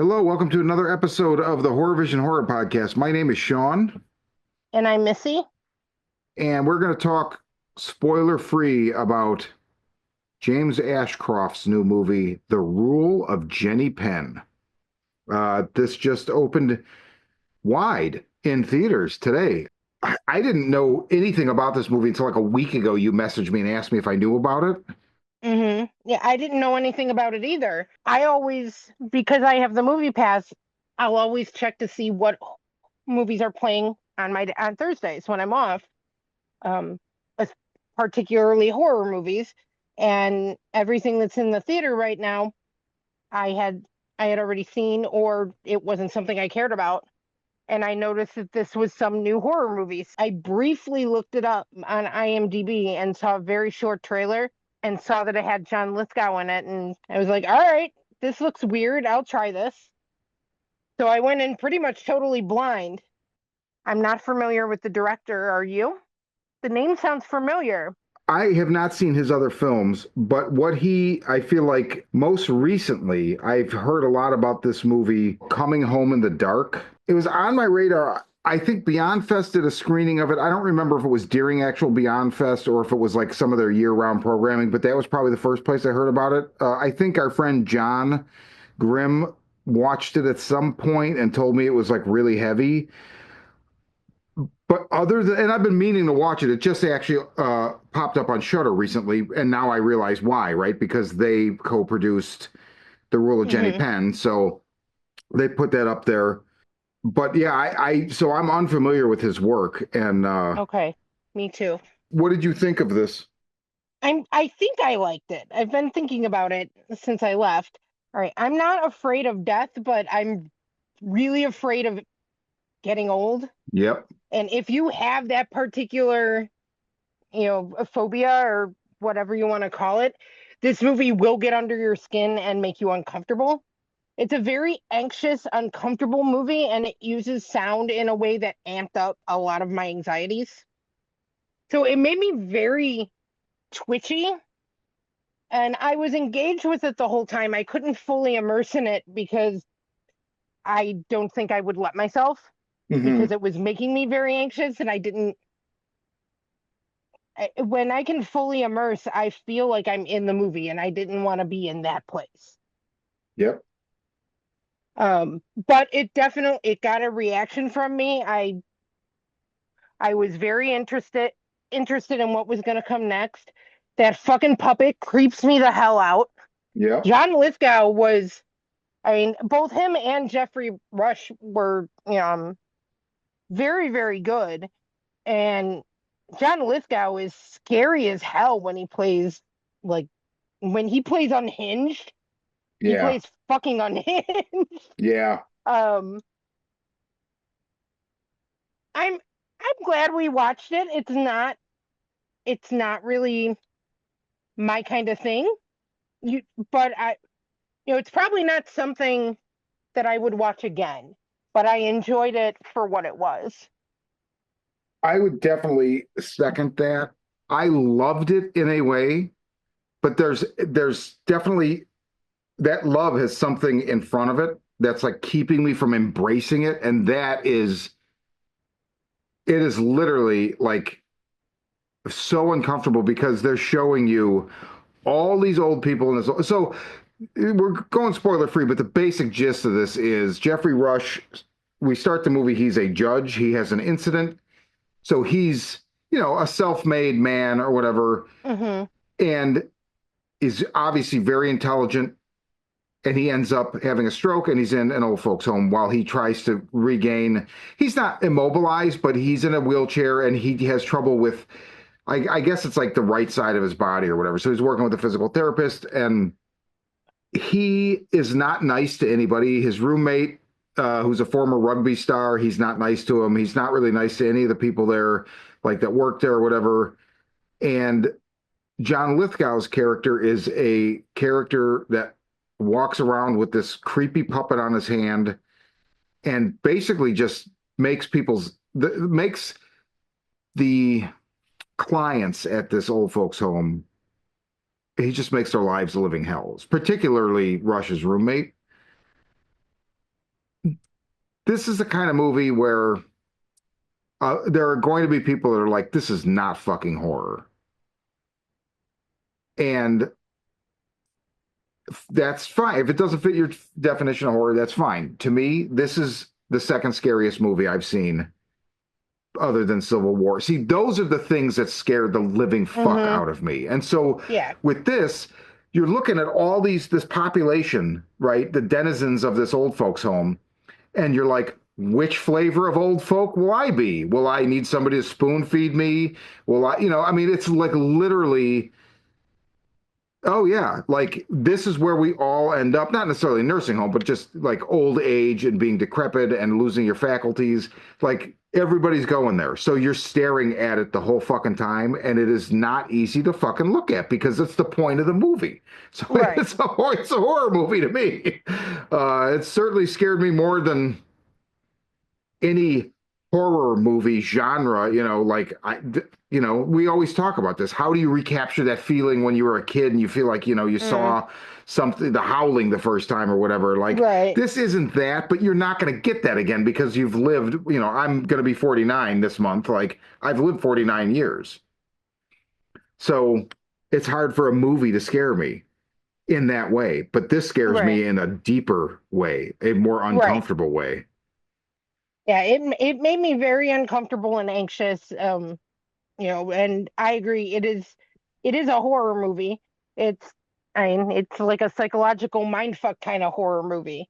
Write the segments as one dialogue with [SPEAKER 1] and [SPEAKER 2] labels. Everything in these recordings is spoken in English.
[SPEAKER 1] Hello, welcome to another episode of the Horror Vision Horror Podcast. My name is Sean,
[SPEAKER 2] And I'm Missy.
[SPEAKER 1] and we're going to talk spoiler free about James Ashcroft's new movie, The Rule of Jenny Penn. This just opened wide in theaters today. I didn't know anything about this movie until like a week ago. You messaged me and asked me if I knew about it.
[SPEAKER 2] Yeah, I didn't know anything about it either. I always, because I have the movie pass, I'll always check to see what movies are playing on Thursdays when I'm off. Um, es- Particularly horror movies, and everything that's in the theater right now, I had I had already seen, or it wasn't something I cared about. And I noticed that this was some new horror movies. I briefly looked it up on IMDb and saw a very short trailer and saw that it had John Lithgow in it. And I was like, all right, this looks weird. I'll try this. So I went in pretty much totally blind. I'm not familiar with the director. Are you? The name sounds familiar.
[SPEAKER 1] I have not seen his other films, but I feel like most recently, I've heard a lot about this movie, Coming Home in the Dark. It was on my radar. I think Beyond Fest did a screening of it. I don't remember if it was during actual Beyond Fest or if it was like some of their year-round programming, but that was probably the first place I heard about it. I think our friend John Grimm watched it at some point and told me it was like really heavy. But other than, and I've been meaning to watch it. It just actually popped up on Shudder recently, and now I realize why, right? Because they co-produced The Rule of Jenny
[SPEAKER 2] Hmm.
[SPEAKER 1] Penn, so they put that up there. But yeah, so I'm unfamiliar with his work. And
[SPEAKER 2] Okay, me too.
[SPEAKER 1] what did you think of this?
[SPEAKER 2] I think I liked it. I've been thinking about it since I left. All right, I'm not afraid of death, but I'm really afraid of getting old.
[SPEAKER 1] Yep,
[SPEAKER 2] And if you have that particular, a phobia or whatever you want to call it, this movie will get under your skin and make you uncomfortable. It's a very anxious, uncomfortable movie, and it uses sound in a way that amped up a lot of my anxieties. So it made me very twitchy, and I was engaged with it the whole time. I couldn't fully immerse in it because I don't think I would let myself,
[SPEAKER 1] hmm
[SPEAKER 2] because it was making me very anxious, and when I can fully immerse, I feel like I'm in the movie, and I didn't want to be in that place.
[SPEAKER 1] yep.
[SPEAKER 2] But it got a reaction from me. I was very interested in what was going to come next. That fucking puppet creeps me the hell out.
[SPEAKER 1] Yep.
[SPEAKER 2] John Lithgow was, I mean, both him and Geoffrey Rush were, very, very good. And John Lithgow is scary as hell like when he plays unhinged. He
[SPEAKER 1] Yeah,
[SPEAKER 2] plays fucking unhinged.
[SPEAKER 1] yeah.
[SPEAKER 2] Um, I'm I'm glad we watched it. It's not really my kind of thing. You but I it's probably not something that I would watch again, but I enjoyed it for what it was.
[SPEAKER 1] I would definitely second that. I loved it in a way, but there's definitely that love has something in front of it that's like keeping me from embracing it, and it is literally like so uncomfortable because they're showing you all these old people in this. So we're going spoiler free, but the basic gist of this is Jeffrey Rush. We start the movie. He's a judge. He has an incident, so he's a self-made man or whatever,
[SPEAKER 2] Hmm.
[SPEAKER 1] and is obviously very intelligent, and he ends up having a stroke and he's in an old folks home while he tries to regain. He's not immobilized, but he's in a wheelchair and he has trouble with, I guess it's like the right side of his body or whatever. So he's working with a physical therapist, and he is not nice to anybody. His roommate, who's a former rugby star, he's not nice to him. He's not really nice to any of the people there, like that work there or whatever. And John Lithgow's character is a character that walks around with this creepy puppet on his hand and basically just makes the clients at this old folks home, he just makes their lives a living hell, particularly Rush's roommate. this is the kind of movie where there are going to be people that are like, this is not fucking horror. And that's fine. If it doesn't fit your definition of horror, that's fine. To me, this is the second scariest movie I've seen other than Civil War. See, those are the things that scared the living fuck
[SPEAKER 2] Mm-hmm.
[SPEAKER 1] out of me. And so
[SPEAKER 2] Yeah.
[SPEAKER 1] with this, you're looking at all this population, right? The denizens of this old folks home, and you're like, which flavor of old folk will I be? Will I need somebody to spoon feed me? Will I, I mean, it's like literally, oh yeah, like this is where we all end up, not necessarily nursing home, but just like old age and being decrepit and losing your faculties. Like everybody's going there. So you're staring at it the whole fucking time, and it is not easy to fucking look at because it's the point of the movie. So
[SPEAKER 2] Right.
[SPEAKER 1] it's a horror movie to me. It certainly scared me more than any horror movie genre, like we always talk about this. How do you recapture that feeling when you were a kid and you feel like, you
[SPEAKER 2] Mm.
[SPEAKER 1] saw something, the Howling the first time or whatever? Like
[SPEAKER 2] Right.
[SPEAKER 1] this isn't that, but you're not going to get that again because you've lived, I'm going to be 49 this month. Like I've lived 49 years. So it's hard for a movie to scare me in that way, but this scares
[SPEAKER 2] Right.
[SPEAKER 1] me in a deeper way, a more
[SPEAKER 2] Right.
[SPEAKER 1] uncomfortable way.
[SPEAKER 2] Yeah, it made me very uncomfortable and anxious. And I agree, it is a horror movie. It's I mean, it's like a psychological mindfuck kind of horror movie.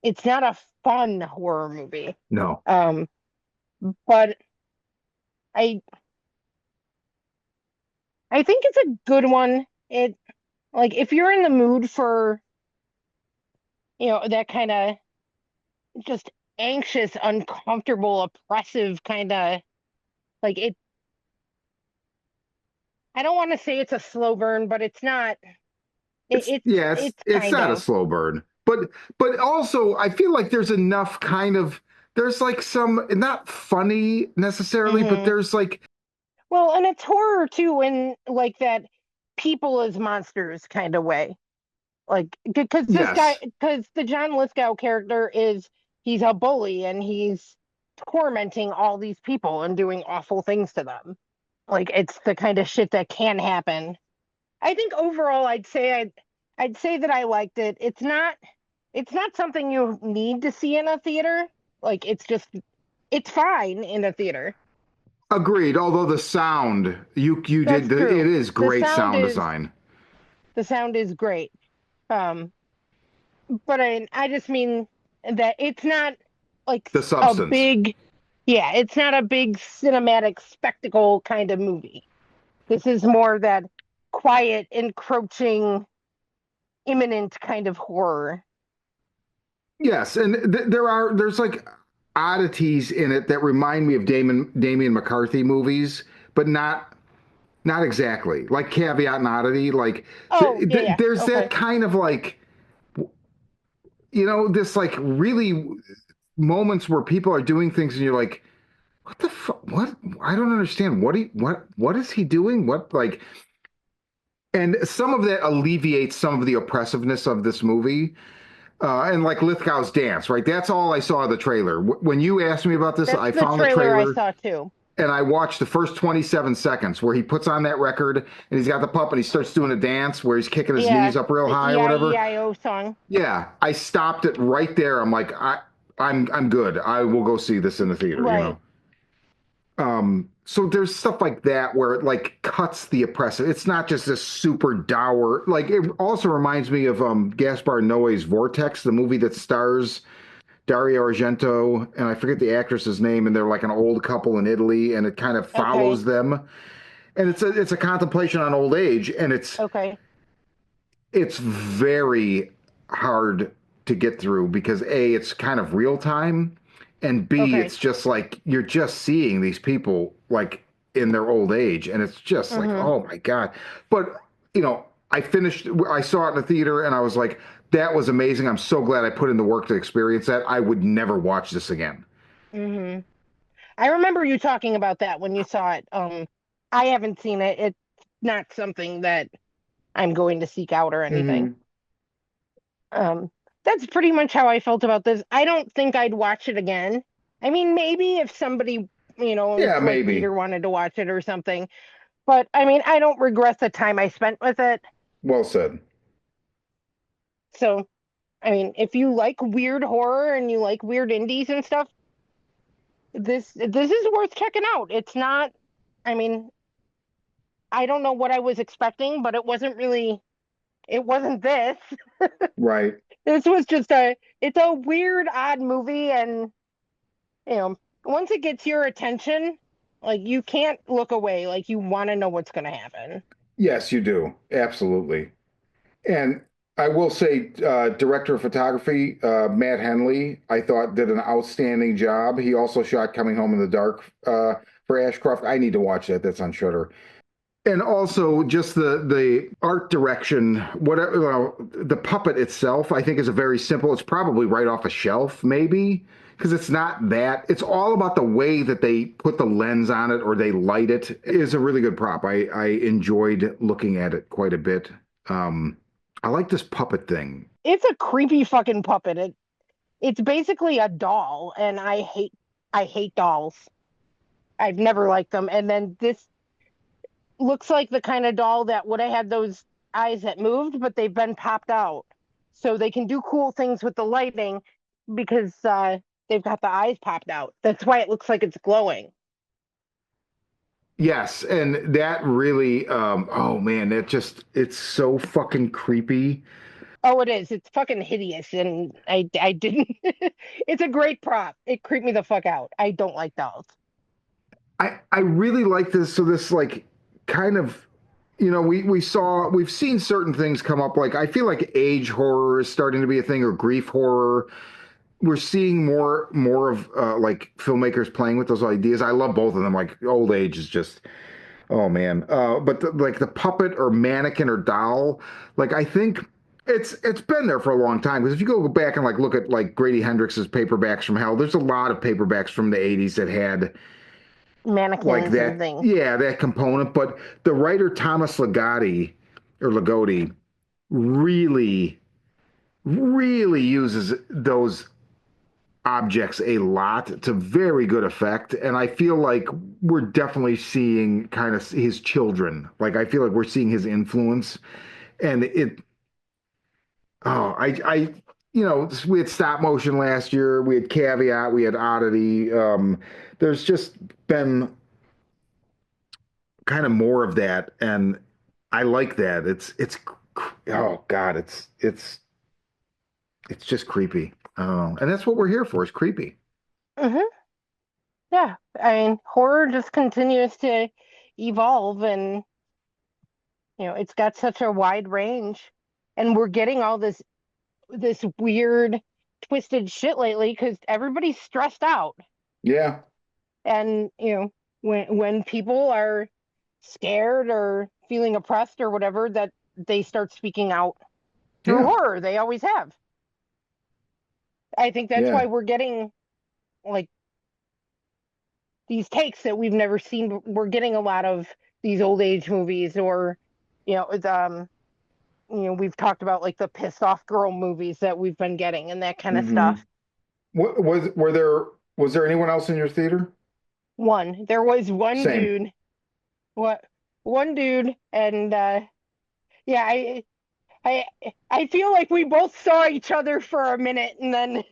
[SPEAKER 2] It's not a fun horror movie.
[SPEAKER 1] No.
[SPEAKER 2] Um, but I I think it's a good one. It like if you're in the mood for, that kind of just anxious, uncomfortable, oppressive kind of like it. I don't want to say it's a slow burn, but it's not. It,
[SPEAKER 1] It's yeah,
[SPEAKER 2] it's
[SPEAKER 1] it's
[SPEAKER 2] kind
[SPEAKER 1] not a
[SPEAKER 2] of.
[SPEAKER 1] slow burn, but also I feel like there's enough kind of there's like some not funny necessarily, but
[SPEAKER 2] Hmm.
[SPEAKER 1] there's like
[SPEAKER 2] Well, and it's horror too, in like that people as monsters kind of way. Like
[SPEAKER 1] yes,
[SPEAKER 2] because the John Lithgow character he's a bully and he's tormenting all these people and doing awful things to them. Like it's the kind of shit that can happen. I think overall, I'd say that I liked it. It's not something you need to see in a theater. Like it's fine in a theater.
[SPEAKER 1] agreed. Although the sound you did
[SPEAKER 2] That's
[SPEAKER 1] it
[SPEAKER 2] true.
[SPEAKER 1] is
[SPEAKER 2] The
[SPEAKER 1] great
[SPEAKER 2] sound
[SPEAKER 1] sound
[SPEAKER 2] is
[SPEAKER 1] design.
[SPEAKER 2] the sound is great. Um, but I just mean that it's not like
[SPEAKER 1] The
[SPEAKER 2] a
[SPEAKER 1] substance.
[SPEAKER 2] big, yeah, it's not a big cinematic spectacle kind of movie. This is more that quiet, encroaching, imminent kind of horror.
[SPEAKER 1] Yes, and there's like oddities in it that remind me of Damien McCarthy movies, but not exactly. Like Caveat and Oddity, like
[SPEAKER 2] Oh, yeah, yeah.
[SPEAKER 1] there's that
[SPEAKER 2] Okay.
[SPEAKER 1] kind of like this like really moments where people are doing things and you're like, what the fuck? What? I don't understand. What is he doing? What like? And some of that alleviates some of the oppressiveness of this movie. And like Lithgow's dance, right? That's all I saw of the trailer. When you asked me about this,
[SPEAKER 2] That's
[SPEAKER 1] I
[SPEAKER 2] the
[SPEAKER 1] found the
[SPEAKER 2] trailer I
[SPEAKER 1] trailer
[SPEAKER 2] saw too.
[SPEAKER 1] and I watched the first 27 seconds where he puts on that record and he's got the pup and he starts doing a dance where he's kicking his
[SPEAKER 2] Yeah,
[SPEAKER 1] knees up real
[SPEAKER 2] the
[SPEAKER 1] high or whatever.
[SPEAKER 2] EIEIO song.
[SPEAKER 1] Yeah, I stopped it right there. I'm like, I'm good. I will go see this in the theater.
[SPEAKER 2] Right.
[SPEAKER 1] So there's stuff like that where it like cuts the oppressive. It's not just this super dour. Like it also reminds me of Gaspar Noé's Vortex, the movie that stars Dario Argento and I forget the actress's name, and they're like an old couple in Italy, and it kind of
[SPEAKER 2] Okay.
[SPEAKER 1] follows them. And it's a contemplation on old age, and
[SPEAKER 2] Okay.
[SPEAKER 1] it's very hard to get through because A, it's kind of real time, and B,
[SPEAKER 2] Okay.
[SPEAKER 1] it's just like you're just seeing these people like in their old age, and it's just like,
[SPEAKER 2] Mm-hmm.
[SPEAKER 1] oh my God. But I saw it in the theater and I was like, that was amazing. I'm so glad I put in the work to experience that. I would never watch this again.
[SPEAKER 2] Mm-hmm. I remember you talking about that when you saw it. I haven't seen it. It's not something that I'm going to seek out or anything.
[SPEAKER 1] Hmm.
[SPEAKER 2] Um, that's pretty much how I felt about this. I don't think I'd watch it again. I mean, maybe if somebody,
[SPEAKER 1] Yeah,
[SPEAKER 2] like
[SPEAKER 1] maybe.
[SPEAKER 2] Peter wanted to watch it or something. But I mean, I don't regret the time I spent with it.
[SPEAKER 1] Well said.
[SPEAKER 2] So, I mean, if you like weird horror and you like weird indies and stuff, this is worth checking out. It's not, I mean, I don't know what I was expecting, but it wasn't this.
[SPEAKER 1] Right.
[SPEAKER 2] This was just it's a weird, odd movie, and you know, once it gets your attention, like you can't look away. Like you want to know what's going to happen.
[SPEAKER 1] Yes, you do. Absolutely. And I will say, director of photography, Matt Henley, I thought did an outstanding job. He also shot Coming Home in the Dark for Ashcroft. I need to watch that. That's on Shutter. And also just the art direction, whatever, well, the puppet itself, I think is a very simple. It's probably right off a shelf, maybe, because it's not that. It's all about the way that they put the lens on it or they light it. It is a really good prop. I enjoyed looking at it quite a bit. Um, I like this puppet thing.
[SPEAKER 2] It's a creepy fucking puppet. It's basically a doll, and I hate dolls. I've never liked them. And then this looks like the kind of doll that would have had those eyes that moved, but they've been popped out. So they can do cool things with the lighting because they've got the eyes popped out. That's why it looks like it's glowing.
[SPEAKER 1] Yes, and that really, oh man, it's so fucking creepy.
[SPEAKER 2] Oh, it is. It's fucking hideous, and I didn't. It's a great prop. It creeped me the fuck out. I don't like dolls.
[SPEAKER 1] I really like this. So this like kind of, we've seen certain things come up. Like I feel like age horror is starting to be a thing, or grief horror. We're seeing more of like filmmakers playing with those ideas. I love both of them. Like old age is just, oh man. But like the puppet or mannequin or doll, like I think it's been there for a long time. Because if you go back and like look at like Grady Hendrix's Paperbacks from Hell, there's a lot of paperbacks from the 80s that had like
[SPEAKER 2] Mannequins and
[SPEAKER 1] that,
[SPEAKER 2] things.
[SPEAKER 1] yeah, that component. But the writer Thomas Ligotti or Ligotti really, really uses those objects a lot to very good effect. And I feel like we're definitely seeing kind of his children. Like I feel like we're seeing his influence. And we had stop motion last year, we had Caveat, we had Oddity. There's just been kind of more of that, and I like that. Oh God, it's just creepy. Oh, and that's what we're here for, is creepy.
[SPEAKER 2] Hmm. Yeah, I mean, horror just continues to evolve, and it's got such a wide range, and we're getting all this weird, twisted shit lately because everybody's stressed out,
[SPEAKER 1] Yeah,
[SPEAKER 2] and when people are scared or feeling oppressed or whatever, that they start speaking out through
[SPEAKER 1] yeah,
[SPEAKER 2] horror. They always have. I think that's
[SPEAKER 1] yeah.
[SPEAKER 2] why we're getting like these takes that we've never seen. We're getting a lot of these old age movies, or it's, we've talked about like the pissed off girl movies that we've been getting and that kind of
[SPEAKER 1] Hmm.
[SPEAKER 2] stuff.
[SPEAKER 1] Was there anyone else in your theater?
[SPEAKER 2] There was one
[SPEAKER 1] Same.
[SPEAKER 2] dude, what one dude, and yeah, I I feel like we both saw each other for a minute, and then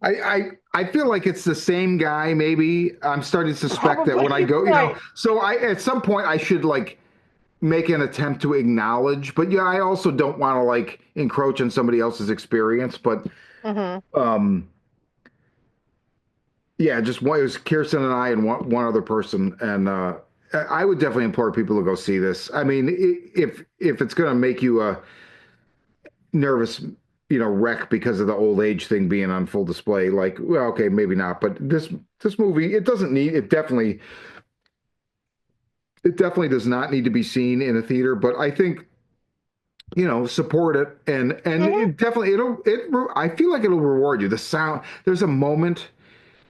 [SPEAKER 1] I feel like it's the same guy. Maybe I'm starting to suspect that when I
[SPEAKER 2] probably
[SPEAKER 1] go,
[SPEAKER 2] right.
[SPEAKER 1] so I at some point I should like make an attempt to acknowledge, but yeah, I also don't want to like encroach on somebody else's experience. But
[SPEAKER 2] Hmm.
[SPEAKER 1] um, yeah, just one, it was Kirsten and I and one other person, and I would definitely implore people to go see this. I mean, if it's going to make you a nervous, wreck because of the old age thing being on full display, like, well, okay, maybe not, but this movie, it definitely does not need to be seen in a theater. But I think support it, and
[SPEAKER 2] Hmm.
[SPEAKER 1] it definitely I feel like it'll reward you. The sound, there's a moment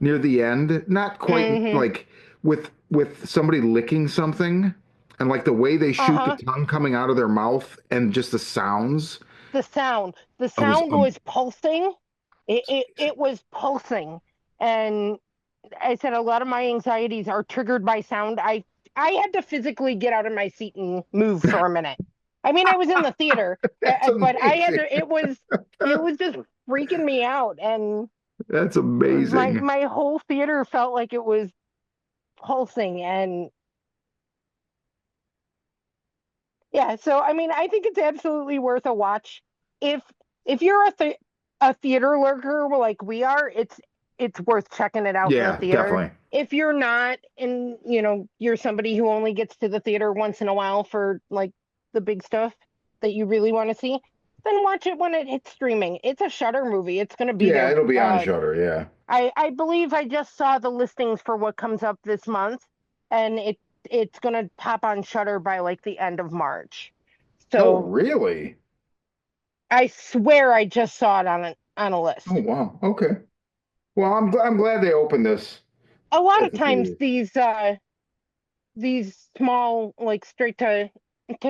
[SPEAKER 1] near the end, not quite
[SPEAKER 2] Hmm.
[SPEAKER 1] like with somebody licking something, and like the way they shoot the
[SPEAKER 2] Uh-huh.
[SPEAKER 1] tongue coming out of their mouth and just the sounds.
[SPEAKER 2] the sound. The
[SPEAKER 1] I was
[SPEAKER 2] sound was pulsing. It was pulsing. And I said a lot of my anxieties are triggered by sound. I had to physically get out of my seat and move for a minute. I mean, I was in the theater,
[SPEAKER 1] That's
[SPEAKER 2] but I had
[SPEAKER 1] amazing.
[SPEAKER 2] to. It was just freaking me out, and
[SPEAKER 1] That's
[SPEAKER 2] my
[SPEAKER 1] amazing.
[SPEAKER 2] my whole theater felt like it was pulsing. And yeah, so I mean, I think it's absolutely worth a watch. If if you're a theater lurker like we are, it's worth checking it out in the
[SPEAKER 1] Yeah,
[SPEAKER 2] theater.
[SPEAKER 1] definitely.
[SPEAKER 2] If you're not, and you're somebody who only gets to the theater once in a while for like the big stuff that you really want to see, then watch it when it hits streaming. It's a Shudder movie. It's going to be
[SPEAKER 1] Yeah,
[SPEAKER 2] there.
[SPEAKER 1] it'll be on Shutter. Yeah.
[SPEAKER 2] I believe I just saw the listings for what comes up this month, and it's going to pop on Shudder by like the end of March.
[SPEAKER 1] Oh,
[SPEAKER 2] So
[SPEAKER 1] really?
[SPEAKER 2] I swear I just saw it on a
[SPEAKER 1] Oh,
[SPEAKER 2] list.
[SPEAKER 1] wow. Okay. Well, I'm glad they opened this
[SPEAKER 2] A lot
[SPEAKER 1] at
[SPEAKER 2] of
[SPEAKER 1] the
[SPEAKER 2] times
[SPEAKER 1] theater.
[SPEAKER 2] these small like straight to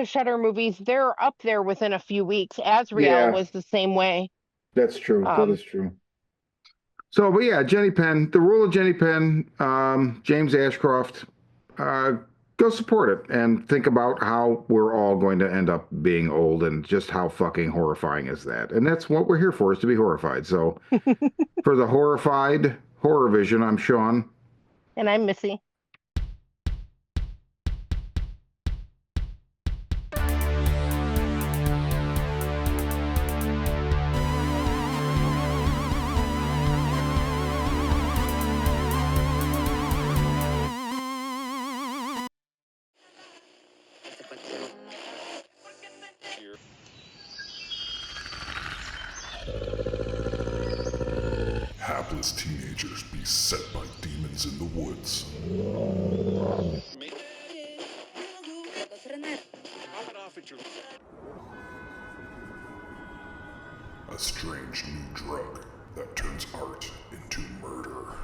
[SPEAKER 2] Shudder movies, they're up there within a few weeks. Azrael
[SPEAKER 1] Yeah,
[SPEAKER 2] was the same way.
[SPEAKER 1] that's true. That
[SPEAKER 2] Um,
[SPEAKER 1] is true. So, but yeah, Jenny Penn, the rule of Jenny Penn, James Ashcroft, uh, go support it and think about how we're all going to end up being old and just how fucking horrifying is that. And that's what we're here for, is to be horrified. So, for the horrified horror vision, I'm Sean.
[SPEAKER 2] and I'm Missy.
[SPEAKER 3] Hapless teenagers beset by demons in the woods. A strange new drug that turns art into murder.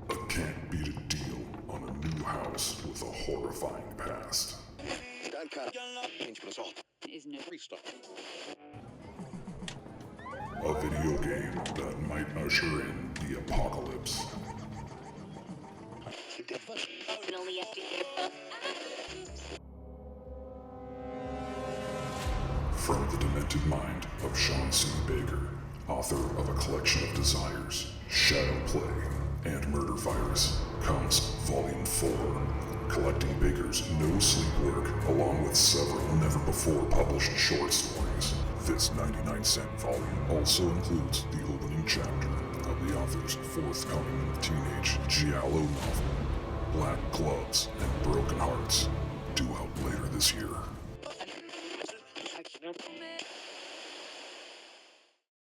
[SPEAKER 3] A can't beat a deal on a new house with a horrifying past. A video game that might usher in the apocalypse. From the demented mind of Sean C. Baker, author of a collection of desires, Shadow Play, and Murder Virus, comes Volume 4, collecting Baker's no sleep work along with several never-before published short stories. This 99-cent volume also includes the opening chapter of the author's forthcoming teenage giallo novel, Black Gloves and Broken Hearts, due out later this year.